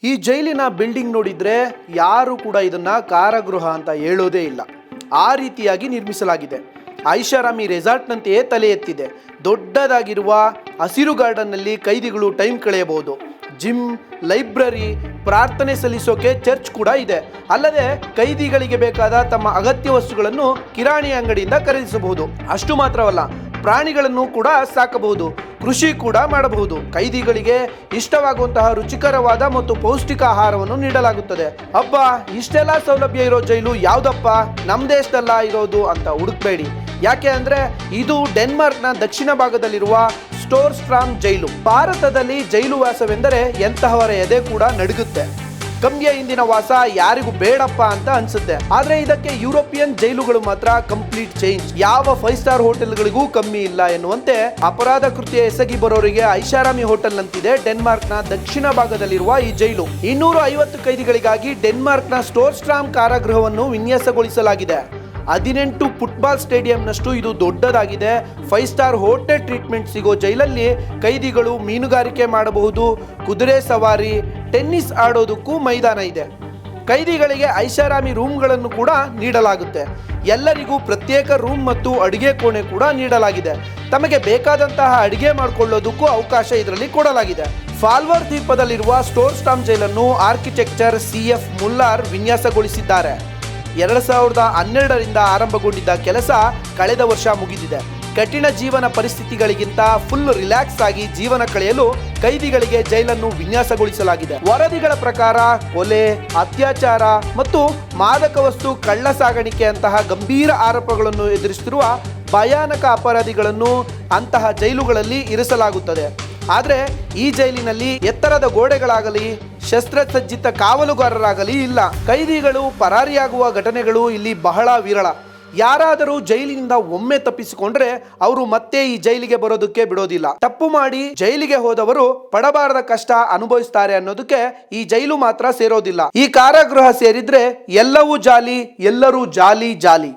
ಈ ಜೈಲಿನ ಬಿಲ್ಡಿಂಗ್ ನೋಡಿದ್ರೆ ಯಾರು ಕೂಡ ಇದನ್ನ ಕಾರಾಗೃಹ ಅಂತ ಹೇಳೋದೇ ಇಲ್ಲ. ಆ ರೀತಿಯಾಗಿ ನಿರ್ಮಿಸಲಾಗಿದೆ. ಐಷಾರಾಮಿ ರೆಸಾರ್ಟ್ನಂತೆಯೇ ತಲೆ ಎತ್ತಿದೆ. ದೊಡ್ಡದಾಗಿರುವ ಹಸಿರು ಗಾರ್ಡನ್ನಲ್ಲಿ ಕೈದಿಗಳು ಟೈಮ್ ಕಳೆಯಬಹುದು. ಜಿಮ್, ಲೈಬ್ರರಿ, ಪ್ರಾರ್ಥನೆ ಸಲ್ಲಿಸೋಕೆ ಚರ್ಚ್ ಕೂಡ ಇದೆ. ಅಲ್ಲದೆ ಕೈದಿಗಳಿಗೆ ಬೇಕಾದ ತಮ್ಮ ಅಗತ್ಯ ವಸ್ತುಗಳನ್ನು ಕಿರಾಣಿ ಅಂಗಡಿಯಿಂದ ಖರೀದಿಸಬಹುದು. ಅಷ್ಟು ಮಾತ್ರವಲ್ಲ, ಪ್ರಾಣಿಗಳನ್ನು ಕೂಡ ಸಾಕಬಹುದು, ಕೃಷಿ ಕೂಡ ಮಾಡಬಹುದು. ಕೈದಿಗಳಿಗೆ ಇಷ್ಟವಾಗುವಂತಹ ರುಚಿಕರವಾದ ಮತ್ತು ಪೌಷ್ಟಿಕ ಆಹಾರವನ್ನು ನೀಡಲಾಗುತ್ತದೆ. ಅಬ್ಬ, ಇಷ್ಟೆಲ್ಲ ಸೌಲಭ್ಯ ಇರೋ ಜೈಲು ಯಾವುದಪ್ಪ ನಮ್ಮ ದೇಶದಲ್ಲ ಇರೋದು ಅಂತ ಹುಡುಕ್ಬೇಡಿ. ಯಾಕೆ ಅಂದ್ರೆ ಇದು ಡೆನ್ಮಾರ್ಕ್ನ ದಕ್ಷಿಣ ಭಾಗದಲ್ಲಿರುವ ಸ್ಟೋರ್ಸ್ಟ್ರಾಮ್ ಜೈಲು. ಭಾರತದಲ್ಲಿ ಜೈಲು ವಾಸವೆಂದರೆ ಎಂತಹವರ ಎದೆ ಕೂಡ ನಡುಗುತ್ತೆ. ಕಮ್ಮಿಯ ಹಿಂದಿನ ವಾಸ ಯಾರಿಗೂ ಬೇಡಪ್ಪ ಅಂತ ಅನ್ಸುತ್ತೆ. ಆದ್ರೆ ಇದಕ್ಕೆ ಯುರೋಪಿಯನ್ ಜೈಲುಗಳು ಮಾತ್ರ ಕಂಪ್ಲೀಟ್ ಚೇಂಜ್. ಯಾವ 5 ಸ್ಟಾರ್ ಹೋಟೆಲ್ಗಳಿಗೂ ಕಮ್ಮಿ ಇಲ್ಲ ಎನ್ನುವಂತೆ ಅಪರಾಧ ಕೃತ್ಯ ಎಸಗಿ ಬರೋರಿಗೆ ಐಷಾರಾಮಿ ಹೋಟೆಲ್ ನಂತಿದೆ ಡೆನ್ಮಾರ್ಕ್ನ ದಕ್ಷಿಣ ಭಾಗದಲ್ಲಿರುವ ಈ ಜೈಲು. 250 ಕೈದಿಗಳಿಗಾಗಿ ಡೆನ್ಮಾರ್ಕ್ನ ಸ್ಟೋರ್ಸ್ಟ್ರಾಮ್ ಕಾರಾಗೃಹವನ್ನು ವಿನ್ಯಾಸಗೊಳಿಸಲಾಗಿದೆ. 18 ಫುಟ್ಬಾಲ್ ಸ್ಟೇಡಿಯಂನಷ್ಟು ಇದು ದೊಡ್ಡದಾಗಿದೆ. 5 ಸ್ಟಾರ್ ಹೋಟೆಲ್ ಟ್ರೀಟ್ಮೆಂಟ್ ಸಿಗೋ ಜೈಲಲ್ಲಿ ಕೈದಿಗಳು ಮೀನುಗಾರಿಕೆ ಮಾಡಬಹುದು, ಕುದುರೆ ಸವಾರಿ, ಟೆನ್ನಿಸ್ ಆಡೋದಕ್ಕೂ ಮೈದಾನ ಇದೆ. ಕೈದಿಗಳಿಗೆ ಐಷಾರಾಮಿ ರೂಮ್ಗಳನ್ನು ಕೂಡ ನೀಡಲಾಗುತ್ತೆ. ಎಲ್ಲರಿಗೂ ಪ್ರತ್ಯೇಕ ರೂಮ್ ಮತ್ತು ಅಡುಗೆ ಕೋಣೆ ಕೂಡ ನೀಡಲಾಗಿದೆ. ತಮಗೆ ಬೇಕಾದಂತಹ ಅಡುಗೆ ಮಾಡಿಕೊಳ್ಳೋದಕ್ಕೂ ಅವಕಾಶ ಇದರಲ್ಲಿ ಕೊಡಲಾಗಿದೆ. ಫಾಲ್ವರ್ ದ್ವೀಪದಲ್ಲಿರುವ ಸ್ಟೋರ್ಸ್ಟ್ರಾಮ್ ಜೈಲನ್ನು ಆರ್ಕಿಟೆಕ್ಚರ್ CF ಮುಲ್ಲಾರ್ ವಿನ್ಯಾಸಗೊಳಿಸಿದ್ದಾರೆ. 2012ರಿಂದ ಆರಂಭಗೊಂಡಿದ್ದ ಕೆಲಸ ಕಳೆದ ವರ್ಷ ಮುಗಿದಿದೆ. ಕಠಿಣ ಜೀವನ ಪರಿಸ್ಥಿತಿಗಳಿಗಿಂತ ಫುಲ್ ರಿಲ್ಯಾಕ್ಸ್ ಆಗಿ ಜೀವನ ಕಳೆಯಲು ಕೈದಿಗಳಿಗೆ ಜೈಲನ್ನು ವಿನ್ಯಾಸಗೊಳಿಸಲಾಗಿದೆ. ವರದಿಗಳ ಪ್ರಕಾರ ಕೊಲೆ, ಅತ್ಯಾಚಾರ ಮತ್ತು ಮಾದಕ ವಸ್ತು ಕಳ್ಳ ಸಾಗಾಣಿಕೆ ಅಂತಹ ಗಂಭೀರ ಆರೋಪಗಳನ್ನು ಎದುರಿಸುತ್ತಿರುವ ಭಯಾನಕ ಅಪರಾಧಿಗಳನ್ನು ಅಂತಹ ಜೈಲುಗಳಲ್ಲಿ ಇರಿಸಲಾಗುತ್ತದೆ. ಆದರೆ ಈ ಜೈಲಿನಲ್ಲಿ ಎತ್ತರದ ಗೋಡೆಗಳಾಗಲಿ, ಶಸ್ತ್ರಸಜ್ಜಿತ ಕಾವಲುಗಾರರಾಗಲಿ ಇಲ್ಲ. ಕೈದಿಗಳು ಪರಾರಿಯಾಗುವ ಘಟನೆಗಳು ಇಲ್ಲಿ ಬಹಳ ವಿರಳ. ಯಾರಾದರೂ ಜೈಲಿನಿಂದ ಒಮ್ಮೆ ತಪ್ಪಿಸಿಕೊಂಡ್ರೆ ಅವರು ಮತ್ತೆ ಈ ಜೈಲಿಗೆ ಬರೋದಕ್ಕೆ ಬಿಡೋದಿಲ್ಲ. ತಪ್ಪು ಮಾಡಿ ಜೈಲಿಗೆ ಹೋದವರು ಪಡಬಾರದ ಕಷ್ಟ ಅನುಭವಿಸ್ತಾರೆ ಅನ್ನೋದಕ್ಕೆ ಈ ಜೈಲು ಮಾತ್ರ ಸೇರೋದಿಲ್ಲ. ಈ ಕಾರಾಗೃಹ ಸೇರಿದ್ರೆ ಎಲ್ಲವೂ ಜಾಲಿ, ಎಲ್ಲರೂ ಜಾಲಿ ಜಾಲಿ.